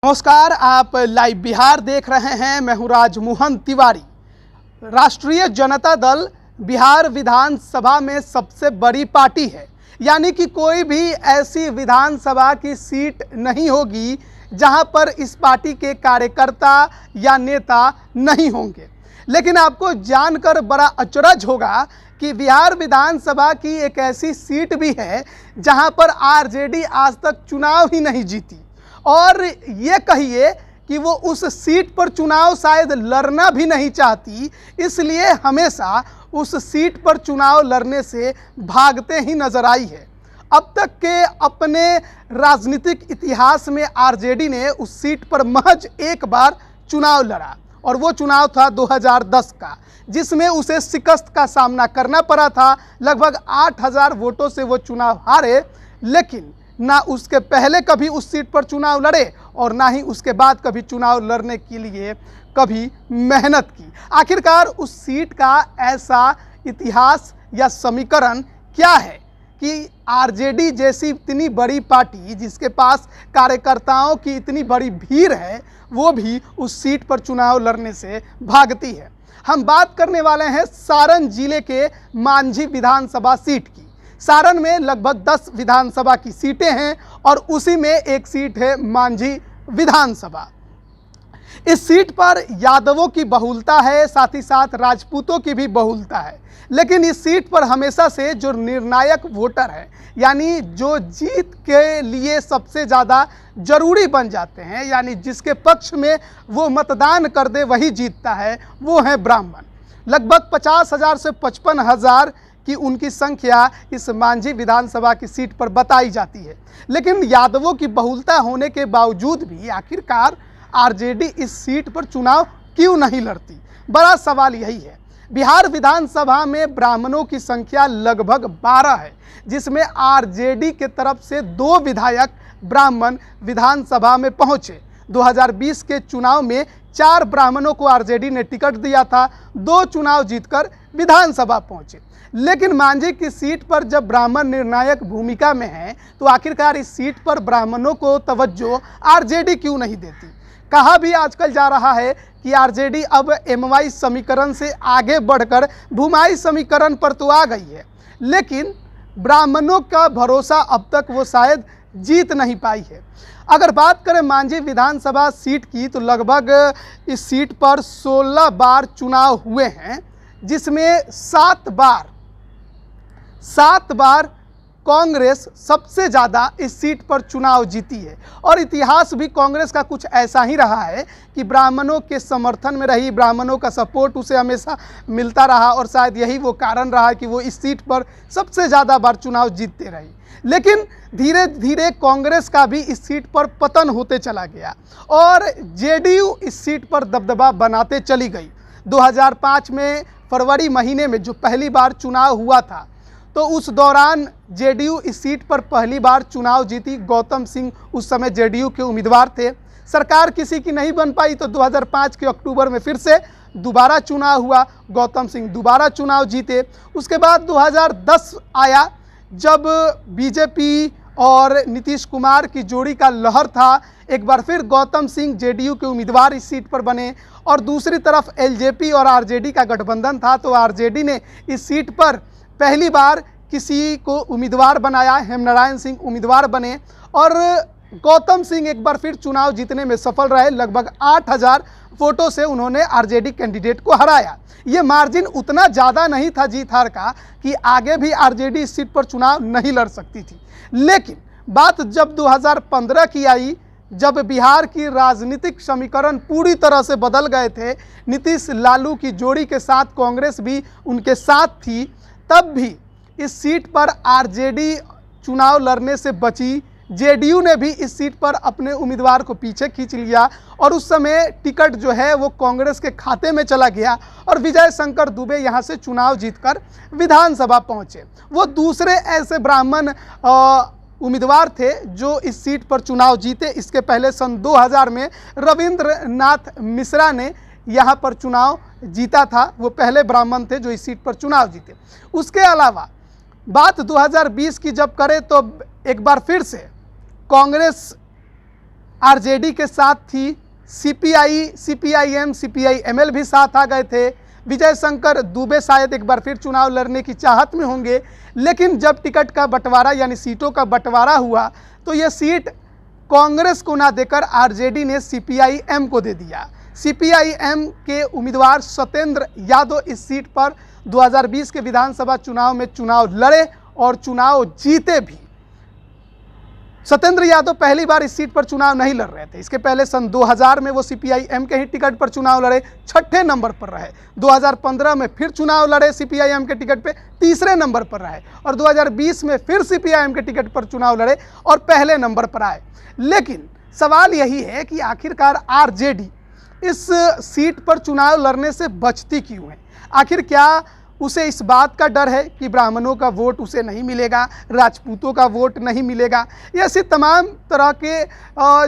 नमस्कार, आप लाइव बिहार देख रहे हैं। मैं हूं राजमोहन तिवारी। राष्ट्रीय जनता दल बिहार विधानसभा में सबसे बड़ी पार्टी है, यानी कि कोई भी ऐसी विधानसभा की सीट नहीं होगी जहां पर इस पार्टी के कार्यकर्ता या नेता नहीं होंगे। लेकिन आपको जानकर बड़ा अचरज होगा कि बिहार विधानसभा की एक ऐसी सीट भी है जहां पर आरजेडी आज तक चुनाव ही नहीं जीती, और ये कहिए कि वो उस सीट पर चुनाव शायद लड़ना भी नहीं चाहती, इसलिए हमेशा उस सीट पर चुनाव लड़ने से भागते ही नजर आई है। अब तक के अपने राजनीतिक इतिहास में आरजेडी ने उस सीट पर महज एक बार चुनाव लड़ा, और वो चुनाव था 2010 का, जिसमें उसे शिकस्त का सामना करना पड़ा था। लगभग 8000 वोटों से वो चुनाव हारे, लेकिन ना उसके पहले कभी उस सीट पर चुनाव लड़े और ना ही उसके बाद कभी चुनाव लड़ने के लिए कभी मेहनत की। आखिरकार उस सीट का ऐसा इतिहास या समीकरण क्या है कि आरजेडी जैसी इतनी बड़ी पार्टी, जिसके पास कार्यकर्ताओं की इतनी बड़ी भीड़ है, वो भी उस सीट पर चुनाव लड़ने से भागती है। हम बात करने वाले हैं सारण जिले के मांझी विधानसभा सीट की। सारण में लगभग 10 विधानसभा की सीटें हैं और उसी में एक सीट है मांझी विधानसभा। इस सीट पर यादवों की बहुलता है, साथ ही साथ राजपूतों की भी बहुलता है। लेकिन इस सीट पर हमेशा से जो निर्णायक वोटर है, यानी जो जीत के लिए सबसे ज़्यादा जरूरी बन जाते हैं, यानी जिसके पक्ष में वो मतदान कर दे वही जीतता है, वो है ब्राह्मण। लगभग 50,000 से 55,000 कि उनकी संख्या इस मांझी विधानसभा की सीट पर बताई जाती है। लेकिन यादवों की बहुलता होने के बावजूद भी आखिरकार आरजेडी इस सीट पर चुनाव क्यों नहीं लड़ती? बड़ा सवाल यही है। बिहार विधानसभा में ब्राह्मणों की संख्या लगभग 12 है, जिसमें आरजेडी के तरफ से 2 विधायक ब्राह्मण विधानसभा में पहुंचे। 2020 के चुनाव में 4 ब्राह्मणों को आरजेडी ने टिकट दिया था, 2 चुनाव जीतकर विधानसभा पहुंचे। लेकिन मांझी की सीट पर जब ब्राह्मण निर्णायक भूमिका में है, तो आखिरकार इस सीट पर ब्राह्मणों को तवज्जो आरजेडी क्यों नहीं देती? कहा भी आजकल जा रहा है कि आरजेडी अब एमवाई समीकरण से आगे बढ़कर भूमाई समीकरण पर तो आ गई है, लेकिन ब्राह्मणों का भरोसा अब तक वो शायद जीत नहीं पाई है। अगर बात करें मांझी विधानसभा सीट की, तो लगभग इस सीट पर 16 बार चुनाव हुए हैं, जिसमें 7 बार कांग्रेस सबसे ज़्यादा इस सीट पर चुनाव जीती है। और इतिहास भी कांग्रेस का कुछ ऐसा ही रहा है कि ब्राह्मणों के समर्थन में रही, ब्राह्मणों का सपोर्ट उसे हमेशा मिलता रहा, और शायद यही वो कारण रहा कि वो इस सीट पर सबसे ज़्यादा बार चुनाव जीतते रही। लेकिन धीरे धीरे कांग्रेस का भी इस सीट पर पतन होते चला गया और जेडीयू इस सीट पर दबदबा बनाते चली गई। 2005 में फरवरी महीने में जो पहली बार चुनाव हुआ था, तो उस दौरान जेडीयू इस सीट पर पहली बार चुनाव जीती। गौतम सिंह उस समय जेडीयू के उम्मीदवार थे। सरकार किसी की नहीं बन पाई, तो 2005 के अक्टूबर में फिर से दोबारा चुनाव हुआ, गौतम सिंह दोबारा चुनाव जीते। उसके बाद 2010 आया, जब बीजेपी और नीतीश कुमार की जोड़ी का लहर था। एक बार फिर गौतम सिंह जेडीयू के उम्मीदवार इस सीट पर बने, और दूसरी तरफ एलजेपी और आरजेडी का गठबंधन था, तो आरजेडी ने इस सीट पर पहली बार किसी को उम्मीदवार बनाया। हेमनारायण सिंह उम्मीदवार बने और गौतम सिंह एक बार फिर चुनाव जीतने में सफल रहे। लगभग 8000 वोटों से उन्होंने आरजेडी कैंडिडेट को हराया। ये मार्जिन उतना ज़्यादा नहीं था जीत हार का कि आगे भी आरजेडी इस सीट पर चुनाव नहीं लड़ सकती थी। लेकिन बात जब 2015 की आई, जब बिहार की राजनीतिक समीकरण पूरी तरह से बदल गए थे, नीतीश लालू की जोड़ी के साथ कांग्रेस भी उनके साथ थी, तब भी इस सीट पर आरजेडी चुनाव लड़ने से बची। जेडीयू ने भी इस सीट पर अपने उम्मीदवार को पीछे खींच लिया और उस समय टिकट जो है वो कांग्रेस के खाते में चला गया और विजय शंकर दुबे यहाँ से चुनाव जीतकर विधानसभा पहुँचे। वो दूसरे ऐसे ब्राह्मण उम्मीदवार थे जो इस सीट पर चुनाव जीते। इसके पहले सन 2000 में रविंद्रनाथ मिश्रा ने यहाँ पर चुनाव जीता था। वो पहले ब्राह्मण थे जो इस सीट पर चुनाव जीते। उसके अलावा बात 2020 की जब करें, तो एक बार फिर से कांग्रेस आरजेडी के साथ थी, सीपीआई, सीपीआईएम, सीपीआईएमएल भी साथ आ गए थे। विजय शंकर दुबे शायद एक बार फिर चुनाव लड़ने की चाहत में होंगे, लेकिन जब टिकट का बंटवारा यानी सीटों का बंटवारा हुआ तो ये सीट कांग्रेस को ना देकर आरजेडी ने सीपीआईएम को दे दिया। सीपीआईएम के उम्मीदवार सत्येंद्र यादव इस सीट पर 2020 के विधानसभा चुनाव में चुनाव लड़े और चुनाव जीते भी। सत्येंद्र यादव पहली बार इस सीट पर चुनाव नहीं लड़ रहे थे। इसके पहले सन 2000 में वो सीपीआईएम के ही टिकट पर चुनाव लड़े, 6ठे नंबर पर रहे। 2015 में फिर चुनाव लड़े, सीपीआईएम के टिकट पे 3रे नंबर पर रहे और 2020 में फिर सीपीआईएम के टिकट पर चुनाव लड़े और पहले नंबर पर आए। लेकिन सवाल यही है कि आखिरकार आरजेडी इस सीट पर चुनाव लड़ने से बचती क्यों है? आखिर क्या उसे इस बात का डर है कि ब्राह्मणों का वोट उसे नहीं मिलेगा, राजपूतों का वोट नहीं मिलेगा? ऐसी तमाम तरह के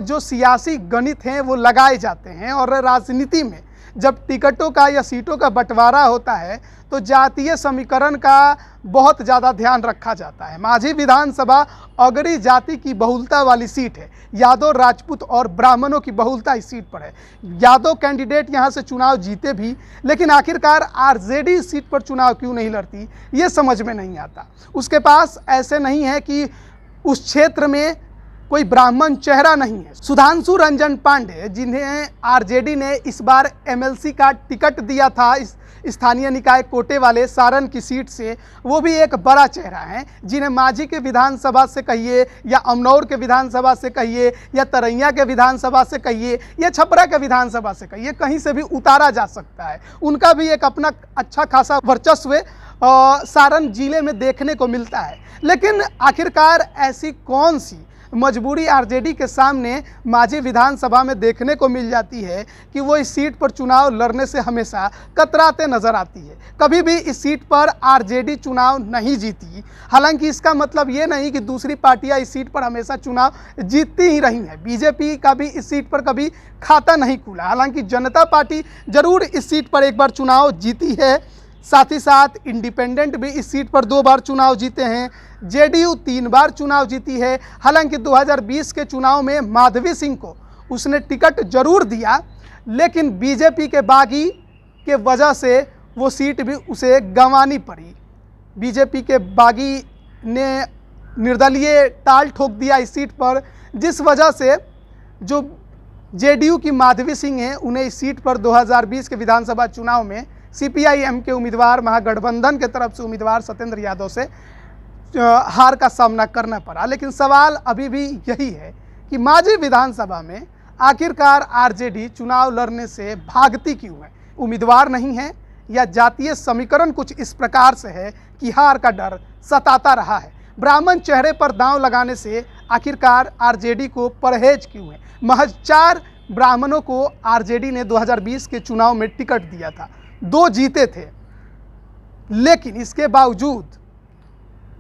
जो सियासी गणित हैं वो लगाए जाते हैं। और राजनीति में जब टिकटों का या सीटों का बंटवारा होता है तो जातीय समीकरण का बहुत ज़्यादा ध्यान रखा जाता है। माझी विधानसभा अगड़ी जाति की बहुलता वाली सीट है। यादव, राजपूत और ब्राह्मणों की बहुलता इस सीट पर है। यादव कैंडिडेट यहाँ से चुनाव जीते भी, लेकिन आखिरकार आरजेडी इस सीट पर चुनाव क्यों नहीं लड़ती, ये समझ में नहीं आता। उसके पास ऐसे नहीं है कि उस क्षेत्र में कोई ब्राह्मण चेहरा नहीं है। सुधांशु रंजन पांडे, जिन्हें आरजेडी ने इस बार एमएलसी का टिकट दिया था इस स्थानीय निकाय कोटे वाले सारण की सीट से, वो भी एक बड़ा चेहरा है जिन्हें माझी के विधानसभा से कहिए या अमनौर के विधानसभा से कहिए या तरैया के विधानसभा से कहिए या छपरा के विधानसभा से कहिए, कहीं से भी उतारा जा सकता है। उनका भी एक अपना अच्छा खासा वर्चस्व सारण जिले में देखने को मिलता है। लेकिन आखिरकार ऐसी कौन सी मजबूरी आरजेडी के सामने माझी विधानसभा में देखने को मिल जाती है कि वो इस सीट पर चुनाव लड़ने से हमेशा कतराते नजर आती है। कभी भी इस सीट पर आरजेडी चुनाव नहीं जीती। हालांकि इसका मतलब ये नहीं कि दूसरी पार्टियां इस सीट पर हमेशा चुनाव जीतती ही रही हैं। बीजेपी का भी इस सीट पर कभी खाता नहीं खुला। हालांकि जनता पार्टी जरूर इस सीट पर एक बार चुनाव जीती है, साथ ही साथ इंडिपेंडेंट भी इस सीट पर 2 बार चुनाव जीते हैं। जेडीयू 3 बार चुनाव जीती है। हालांकि 2020 के चुनाव में माधवी सिंह को उसने टिकट जरूर दिया, लेकिन बीजेपी के बागी के वजह से वो सीट भी उसे गंवानी पड़ी। बीजेपी के बागी ने निर्दलीय टाल ठोक दिया इस सीट पर, जिस वजह से जो जेडीयू की माधवी सिंह हैं उन्हें इस सीट पर 2020 के विधानसभा चुनाव में सीपीआईएम के उम्मीदवार, महागठबंधन के तरफ से उम्मीदवार सत्येंद्र यादव से हार का सामना करना पड़ा। लेकिन सवाल अभी भी यही है कि माझी विधानसभा में आखिरकार आरजेडी चुनाव लड़ने से भागती क्यों है? उम्मीदवार नहीं है या जातीय समीकरण कुछ इस प्रकार से है कि हार का डर सताता रहा है? ब्राह्मण चेहरे पर दांव लगाने से आखिरकार आरजेडी को परहेज क्यों है? महज 4 ब्राह्मणों को आरजेडी ने 2020 के चुनाव में टिकट दिया था, 2 जीते थे, लेकिन इसके बावजूद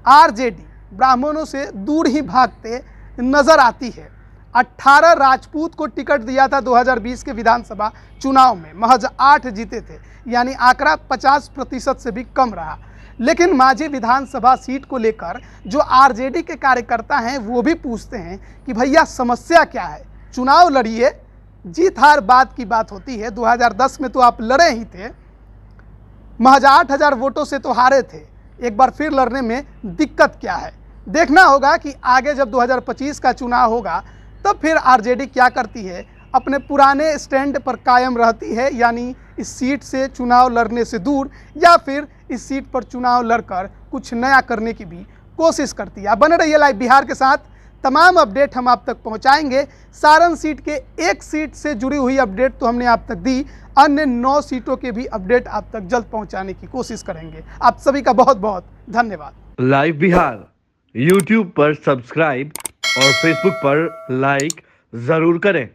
आरजेडी ब्राह्मणों से दूर ही भागते नजर आती है। 18 राजपूत को टिकट दिया था 2020 के विधानसभा चुनाव में, महज 8 जीते थे, यानी आंकड़ा 50% से भी कम रहा। लेकिन माझी विधानसभा सीट को लेकर जो आरजेडी के कार्यकर्ता हैं वो भी पूछते हैं कि भैया समस्या क्या है? चुनाव लड़िए, जीत हार बात की बात होती है। 2010 में तो आप लड़े ही थे, महज 8000 वोटों से तो हारे थे। एक बार फिर लड़ने में दिक्कत क्या है? देखना होगा कि आगे जब 2025 का चुनाव होगा तब फिर आरजेडी क्या करती है। अपने पुराने स्टैंड पर कायम रहती है, यानी इस सीट से चुनाव लड़ने से दूर, या फिर इस सीट पर चुनाव लड़कर कुछ नया करने की भी कोशिश करती है। बने रहिए लाइव बिहार के साथ, तमाम अपडेट हम आप तक पहुंचाएंगे। सारण सीट के एक सीट से जुड़ी हुई अपडेट तो हमने आप तक दी, अन्य 9 सीटों के भी अपडेट आप तक जल्द पहुंचाने की कोशिश करेंगे। आप सभी का बहुत बहुत धन्यवाद। लाइव बिहार यूट्यूब पर सब्सक्राइब और फेसबुक पर लाइक जरूर करें।